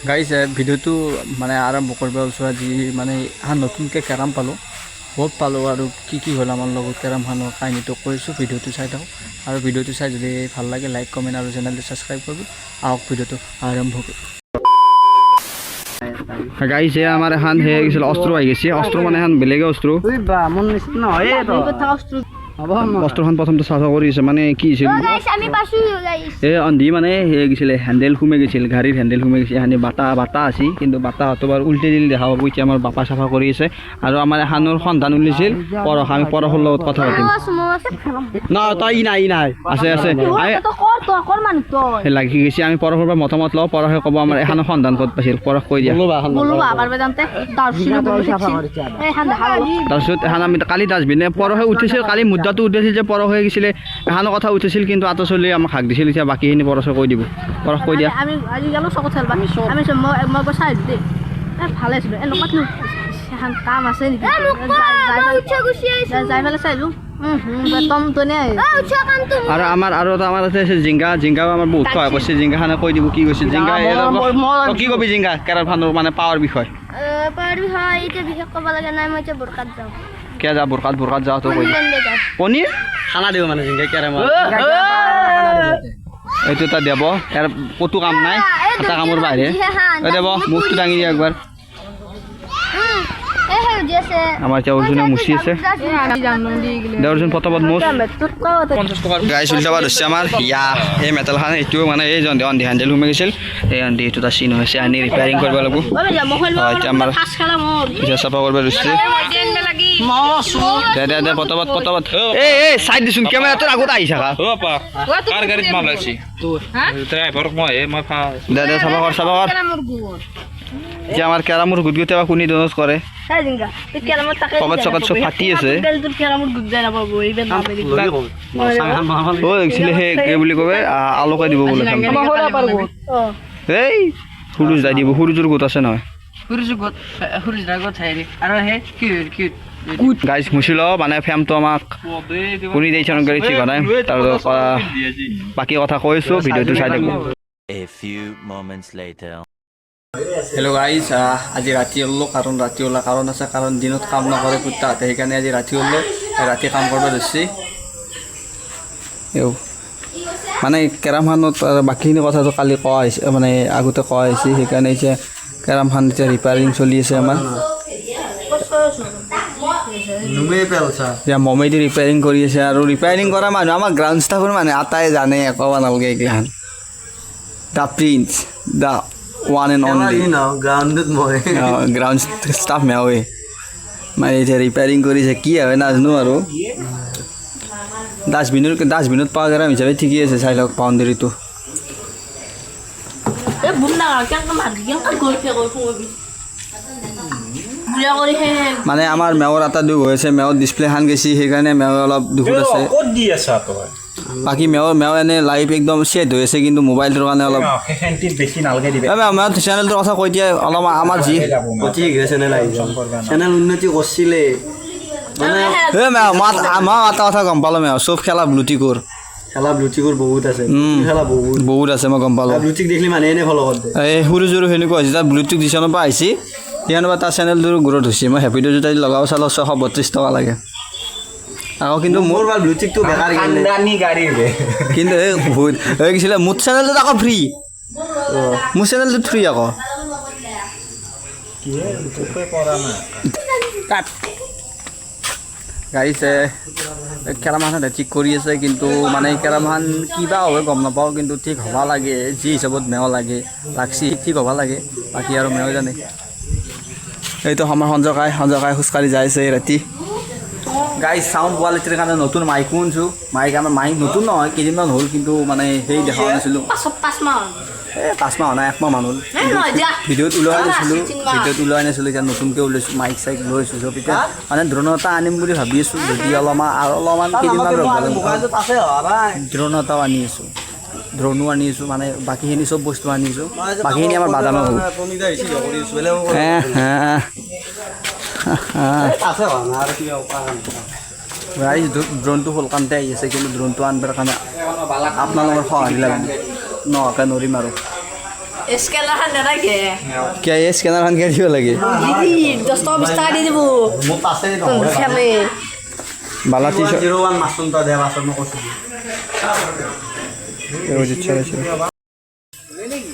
Guys ভিডিঅ'টো মানে আৰম্ভ কৰিব ওচৰত আজি মানে নতুনকৈ কেৰাম পালোঁ বহুত পালোঁ আৰু কি হ'ল আমাৰ লগত কেৰামখনৰ কাহিনীটো কৈছোঁ ভিডিঅ'টো চাই থাকক আৰু ভিডিঅ'টো চাই যদি ভাল লাগে লাইক কমেণ্ট আৰু চেনেলটো ছাবস্ক্ৰাইব কৰিব আহক ভিডিঅ'টো আৰম্ভ কৰোঁ গাইজ আমাৰ এখন সেই গৈছিল অস্ত্ৰ আহি গৈছে অস্ত্ৰ মানে এখন বেলেগে অস্ত্ৰ অস্ত্ৰখন প্ৰথমতে চাফা কৰি আছে মানে কি হৈছিল এই অন্ধি মানে সেই গৈছিলে হেণ্ডেল সোমাই গৈছিল গাড়ীৰ হেণ্ডেল সোমাই গৈছে এখানি বাটা আছিল কিন্তু বাটা হতবাৰ উল্টি দিল দেখা পাব এতিয়া আমাৰ বাপা চাফা কৰি আছে আৰু আমাৰ এখানৰ সন্ধান উলিয়াইছিল পৰশ আমি পৰশৰ লগত কথা পাতিম না তই নাই আছে লাগি গৈছে আমি পৰশৰ পৰা মতামত লওঁ পৰশে ক'ব আমাৰ এখানৰ সন্ধান ক'ত পাইছিল পৰশ কৈ দিয়া তাৰপিছত এখন আমি কালি ডাষ্টবিনে পৰশে উঠিছিল কালি মুদ্দাটো উঠিছিল যে পৰশ হৈ গৈছিলে এখানৰ কথা উঠিছিল কিন্তু আটা চলি আমাক হাক দিছিল এতিয়া বাকীখিনি পৰশে কৈ দিব পৰশ কৈ দিয়া ভালে আছিলো এনেকুৱা কাম আছে নেকি যাই পেলাই চাইলো আৰু আমাৰ আৰু এটা আমাৰ আছে জিংগাও আমাৰ বহুত সহায় কৰিছে জিংগাখানে কৈ দিব কি কৈছে জিংগা কি কবি জিংগা কেৰাৰখানৰ মানে পাৱাৰ বিষয় এতিয়া বিশেষ ক'ব লাগে নাই মই এতিয়া বৰকাত যাওঁ কিয় যা বৰকাত যাওঁ তো কৈ পনীৰ খানা দিব মানে জিংগা কেৰাম এইটো এটা দেব ইয়াৰ ক'তো কাম নাই এটা কামৰ বাহিৰে দেব মুখটো দাঙি দিয়া একবাৰ আমাৰ এতিয়া অৰ্জুনে মুচি আছে অৰ্জুন ফটোবত মুচ গাই চুলিটা বাদ হৈছে আমাৰ ইয়া এই মেটেলখান এইটোও মানে এই অন্ধি হেণ্ডেল সোমাই গৈছিল এই অন্ধি এইটো এটা চিন হৈছে আনি ৰিপেয়াৰিং কৰিব লাগিব এতিয়া আমাৰ এতিয়া চাফা কৰিব লৈছে দে ফটোবত এই চাই দিছোন কেমেৰাটোৰ আগত আহি থাকা দে চাফা কৰ এতিয়া আমাৰ কেৰামৰ গুট গুটে বা কোনি ডনচ কৰে পকেট চকেট চব ফাটি আছে সেই বুলি কবে আলোকাই দিব বোলে এই সৰু যাই দিব সৰুযোৰ গোট আছে নহয় গাইজ মুচি ল মানে ফেমটো আমাক কোনি দিছে গাড়ী ঠিক নাই তাৰপিছত বাকী কথা কৈছোঁ ভিডিঅ'টো চাই থাকোঁ হেল্ল' গাইজ আজি ৰাতি ওলালোঁ কাৰণ ৰাতি ওলা কাৰণ আছে কাৰণ দিনত কাম নকৰে কুত্তাহঁতে সেইকাৰণে আজি ৰাতি ওলালোঁ ৰাতি কাম কৰিব ধৰিছে মানে কেৰামখানত বাকীখিনি কথাটো কালি কোৱা হৈছে মানে আগতে কোৱা হৈছে সেইকাৰণে এতিয়া কেৰামখান এতিয়া ৰিপেয়াৰিং চলি আছে আমাৰ এতিয়া মমেদি ৰিপেয়াৰিং কৰি আছে আৰু ৰিপেয়াৰিং কৰা মানুহ আমাৰ গ্ৰাউণ্ড ষ্টাফৰ মানুহ আটাই জানে ক'ব নালাগে এইগিলাখান the prince the one and only ground staff me hoy মানে এটা রিপেয়ারিং করিছে কি হবে নাজনো আৰু 10 মিনিট পাওয়া গেলাম হিসাবে ঠিকই আছে চাই লওক বাউন্ডাৰি তো এ বুন্না কেন মাৰ কেন গলফে কই মানে আমাৰ মেৱৰ এটা দুখ হৈছে মেৱৰ ডিসপ্লে খান গেছি সেইকাৰণে মেৱৰ অলপ দুখত আছে ক'ত দি আছা তই বাকি মেও এনে লাইভ একদম সেট হৈ আছে কিন্তু মোবাইলটোৰ কাৰণে অলপ হেন্টিত বেছি নালগে দিবে আমাৰ চেনেলটোৰ কথা কৈ দিয়া অলপ আমাৰ যি ঠিক আছে চেনেল উন্নতি কৰিছিলে মানে হে আমাৰ এটা কথা গম পালো মেও চব খেলা ব্লুটিকৰ বহুত আছে বহুত আছে মই গম পালো ব্লুটিক দেখলি মানে এনে ফলো কৰে এই সৰু জৰু হেনেকুৱা হৈছে তাৰ ব্লুটিক দিছনৰ পৰা আহিছে ইয়ানবা তাৰ চেনেলটোৰ গ্ৰোথ হৈছে মই হেপি ডে জুতাই লগাও চালো 632 টকা লাগে আৰু কিন্তু মোৰ ভাল ব্লুটুথটো বেকাৰ খানদানি গাড়ী বে কিন্তু এই বহুত হৈ গৈছিল মোৰ চেনেলটো আকৌ ফ্ৰী মোৰ চেনেলটো ফ্ৰী আকৌ কি হে পৰা না কাট গাড়ীছে কেৰামখান ঠিক কৰি আছে কিন্তু মানে কেৰামখান কিবা হয় গম নাপাওঁ কিন্তু ঠিক হ'ব লাগে যি হিচাপত মেও লাগে লাগছি ঠিক হ'ব লাগে বাকী আৰু মেও জানে এইটো আমাৰ সঞ্জকাই খোজকাঢ়ি যাই আছে ৰাতি গাইজ সাউণ্ড কোৱালিটিৰ কাৰণে নতুন মাইক শুনিছোঁ মাইক আমাৰ মাইক নতুন নহয় কেইদিনমান হ'ল কিন্তু মানে সেই দেখা নাছিলোঁ 5 মাহ নাই 1 মাহ মান হ'ল ভিডিঅ'ত ওলোৱাই নাছিলোঁ এতিয়া নতুনকৈ ওলাইছোঁ মাইক চাইক লৈছোঁ চব এতিয়া মানে ড্ৰোন এটা আনিম বুলি ভাবি আছোঁ যদি অলপমান কেইদিনমান ড্ৰোন এটাও আনি আছোঁ ড্ৰোনো আনি আছোঁ মানে বাকীখিনি চব বস্তু আনিছোঁ বাকীখিনি আমাৰ বাদামে হ'ব ৰাইজ ড্ৰোনটো সোনকালতে আহি আছে কিন্তু ড্ৰোনটো আনিবৰ কাৰণে আপোনালোকৰ সহায় লাগিব নহ'লে নোৱাৰিম আৰু স্কেনাৰখন নালাগে কিয় এই স্কেনাৰখন কিয় দিব লাগে 10 টকা 20 টকা দি দিব মোৰ আছে খেলে বালা টি শাৰ্ট 01 মাছুনটা দে মাছৰ মই কৈছোঁ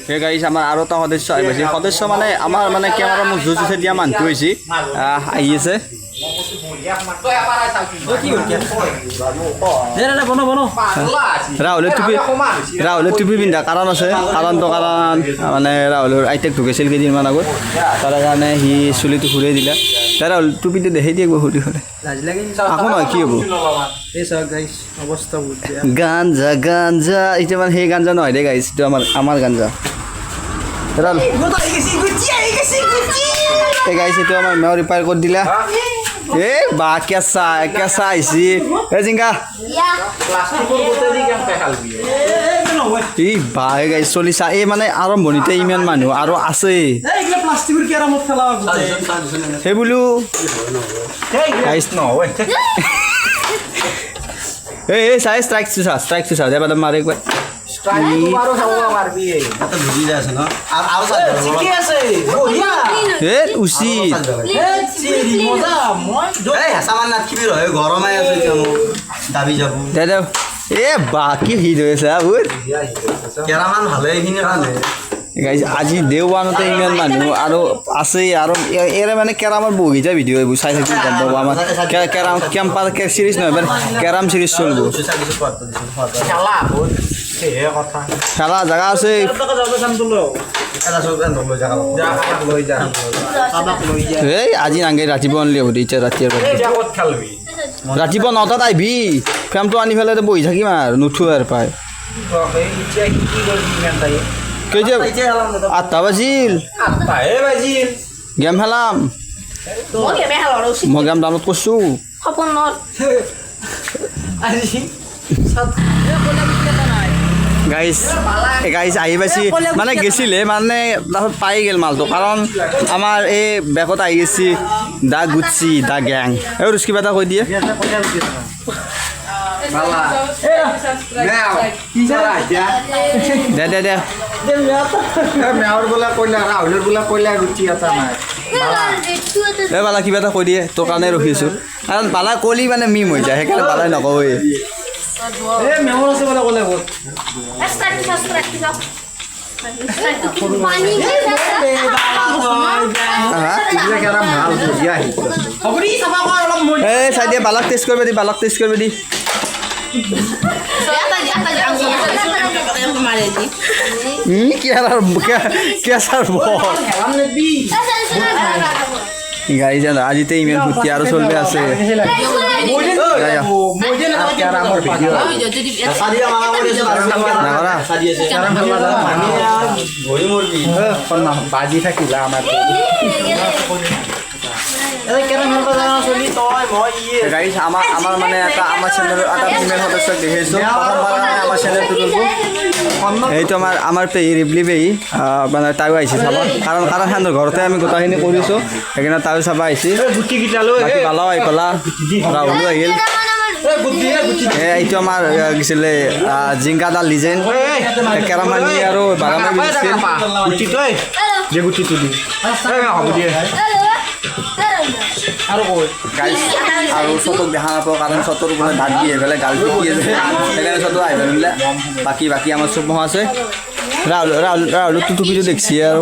সেই গাড়ী আমাৰ আৰু এটা সদস্য আহি পাইছে সদস্য মানে আমাৰ মানে কেমেৰা মোক যুঁজ উঠে দিয়া মানুহটো হৈছে আহি আছে ৰাহুলে টুপি পিন্ধা কাৰণ আছে কাৰণটো কাৰণ মানে ৰাহুলৰ আইতাক ঢুকাইছিল কেইদিনমান আগত তাৰ কাৰণে সি চুলিটো ঘূৰাই দিলে তাৰ ৰাহুল টুপিটো দেখাই দিয়ে ঘূৰি ঘূৰে আকৌ নহয় কি হ'ব গাঞ্জা গাঞ্জা এতিয়া মানে সেই গাঞ্জা নহয় দে গাইছ এইটো আমাৰ গাঞ্জা ৰাহুল এই গাইছ এইটো আমাৰ মেও ৰিপেয়াৰ কৰি দিলা এ বা কেঁচা কেঁচা আহিছি এ জিংকা ই বা গাইছ চলিছা এই মানে আৰম্ভণিতে ইমান মানুহ আৰু আছে সেই বোলো গাইছ নহয় এই চাই ষ্ট্ৰাইক চা দে বাদম মাৰে একবাৰ বুজি যায় আছে ন আৰু এ উচিত হেঁচামান নাথিবি ৰহে গৰমাই আছে এতিয়া মোক দাবি যাব দে দে এ বা কি হিট হৈ আছে বহুত কেৰামান ভালে এইখিনি কাৰণে গাইজ আজি দেওবাৰতে ইমান মানুহ আৰু আছেই আৰু এৰে মানে কেৰামৰ বহুকেইটা ভিডিঅ' এইবোৰ চাই থাকি গম পাব আমাৰ কেৰাম কেম্পাৰ চিৰিজ নহয় মানে কেৰাম চিৰিজ চলিব খেলা জেগা আছে এই আজি নাগে ৰাতিপুৱা আনিলে হ'ব এতিয়া ৰাতিপুৱা 9টাত আহিবি ফ্ৰেমটো আনি পেলাই বহি থাকিম আৰু নুঠো আৰু পায় কেতিয়া 8টা বাজিল গেম খেলাম মই গেম ডাউনলোড কৰিছোঁ গাইজ আহি পাইছি মানে গেছিলে মানে তাৰপিছত পাই গ'ল মালটো কাৰণ আমাৰ এই বেকত আহি গৈছে দা গুচি দা গেং এই ৰুচ কিবা এটা কৈ দিয়ে দে দে দে মেয়ৰ বোলা কইলা ৰাহুলৰ বোলা কইলা ৰুচি এটা নাই এই বালা কিবা এটা কৈ দিয়ে তোৰ কাৰণে ৰখিছোঁ কাৰণ বালা কলি মানে মিম হৈ যায় সেইকাৰণে বালাই নকওঁৱেই মেয়ৰ আছে বোলা ক'লে ক'ত এই চাই দিয়ে বালাক টেষ্ট কৰিব দি বালাক টেষ্ট কৰিব দি গাড়ী জানো আজিতে ইমেল ফুটি আৰু চলি আছে বাজি থাকিলা আমাৰ গাড়ী আমাৰ মানে এটা আমাৰ চেনেলৰ এটা ফিমেল সদস্যক দেখিছোঁ প্ৰথমবাৰ আমাৰ চেনেলটো তুলিব এইটো আমাৰ পেহী ৰিবলি পেহী মানে তাইও আহিছে চাব কাৰণ সিহঁতৰ ঘৰতে আমি গোটেইখিনি কৰিছোঁ সেইকাৰণে তাইও চাব আহিছে বাকী বালাও আহি পেলা ৰাহুলো আহিল এইটো আমাৰ গৈছিলে জিংকাডাল লিজেণ্ড কেৰামানি আৰু বাগানৰ আৰু চটক দেখা নাপাওঁ কাৰণ চটৰ মানে দাঁত দি আহি পেলাই গাল পিটি আছে সেইকাৰণে চটো আহিব নিলে বাকী আমাৰ চব মহ আছে ৰাহুলতো টুপিটো দেখছি আৰু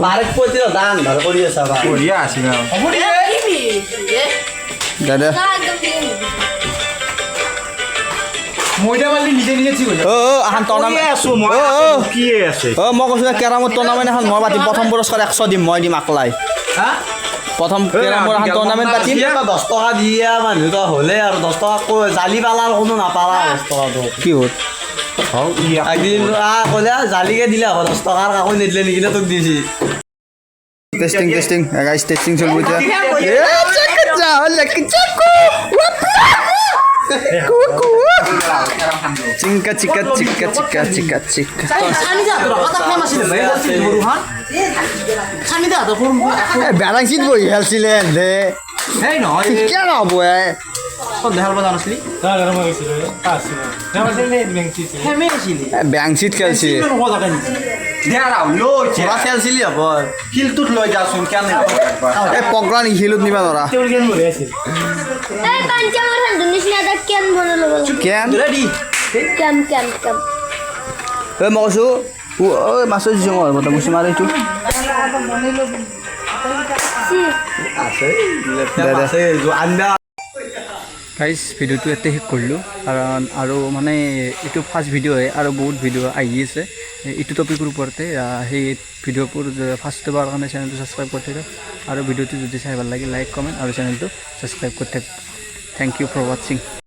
দাদা মই কৈছোঁ কেৰামৰ টুৰ্ণামেণ্ট এখন মই পাতিম প্ৰথম পুৰস্কাৰ 100 দিম মই দিম আকলাই প্ৰথম কেৰামৰ এখন টুৰ্ণামেণ্ট পাতিম 10 টকা দিয়া মানুহটো হ'লে আৰু 10 টকা জালি পালাৰ কোনো নাপালা 10 টকাটো কি হ'ল একদিন ক'লে জালিকে দিলে হ'ব 10 টকাৰ কাকো নিদিলে নেকি না তোক দিছি টেষ্টিং গাইজ টেষ্টিং চলিব এতিয়া চিংকা চিকা চিকা চিকা চিকা চিকা বেৰাংচিত বহি খেলছিলে দে কিয় নহ'ব বেংচিত খেলছি পুৰা খেলছিলি হ'ব শিলটোত লৈ যাচোন কেনে এই পগলা নি শিলত নিবা নৰা এই কাঞ্চা মাৰ হান্দুৰ নিচিনা এটা কেন বনাই ল'ব লাগে কেন কেন কেন কেন এই মই কৈছোঁ ঐ মাছৰ দিছোঁ মই মতা মুচি মাৰি এইটো আছে দে, দে। আছে আন্দা গাইজ ভিডিঅ'টো ইয়াতে শেষ কৰিলোঁ কাৰণ আৰু মানে এইটো ফাৰ্ষ্ট ভিডিঅ' হয় আৰু বহুত ভিডিঅ' আহি আছে এইটো টপিকৰ ওপৰতে সেই ভিডিঅ'বোৰ ফাৰ্ষ্ট হোৱাৰ কাৰণে চেনেলটো ছাবস্ক্ৰাইব কৰি থাকক আৰু ভিডিঅ'টো যদি চাই ভাল লাগে লাইক কমেণ্ট আৰু চেনেলটো ছাবস্ক্ৰাইব কৰি থাকক থেংক ইউ ফৰ ৱাচিং